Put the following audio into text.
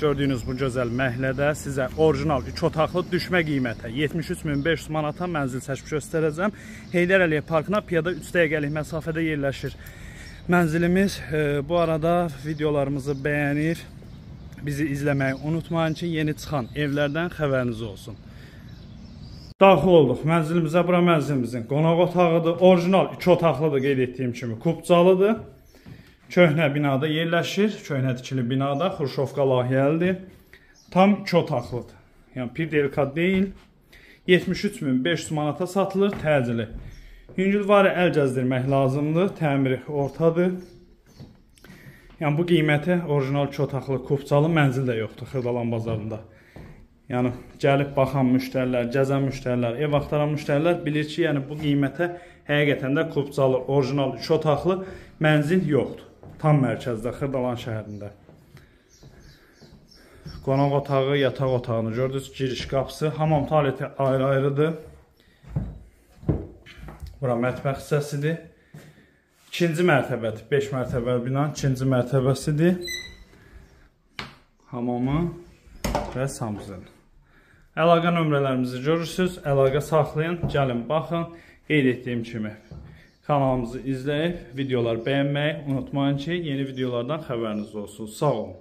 Gördüyünüz bu gözəl məhəllədə sizə orijinal 3 otaqlı düşmə qiymətə 73.500 manata mənzil seçib göstərəcəm. Heydər Əliyev Parkına piyada 3 dəqiqəlik məsafədə yerləşir mənzilimiz. Bu arada videolarımızı bəyənir, bizi izləməyi unutmayın ki, yeni çıxan evlərdən xəbəriniz olsun. Daxil olduq mənzilimizə. Bura mənzilimizin qonaq otağıdır. Orijinal 2 otaqlıdır, qeyd etdiyim kimi kubcalıdır. Köhnə binada yerləşir. Köhnə tikili binada, Xruşovka layihəlidir. Tam 2 otaqlıdır. Yəni bir delikat deyil. 73.500 manata satılır, təcili. Yüngülvari əl gəzdirmək lazımdır. Təmiri ortadır. Yəni bu qiyməti orijinal 2 otaqlı kubcalı mənzil də yoxdur Xırdalan bazarında. Yəni gəlib baxan müştərilər, gəzən müştərilər, ev axtaran müştərilər bilir ki, yəni bu qiymətə həqiqətən də kubcalı, orijinal 2 otaqlı mənzil yoxdur. Tam mərkəzdə, Xırdalan şəhərində. Qonaq otağı, yataq otağını gördünüz, giriş qapısı, hamam tualeti ayrı-ayrıdır. Bura mətbəx hissəsidir. 2-ci mərtəbədir, 5 mərtəbəli binanın 2-ci mərtəbəsidir. Hamamı və sanuzeli. Əlaqə nömrələrimizi görürsünüz, əlaqə saxlayın, gəlin, baxın. Qeyd etdiyim kimi kanalımızı izləyib, videolar bəyənməyi unutmayın ki, yeni videolardan xəbəriniz olsun. Sağ olun.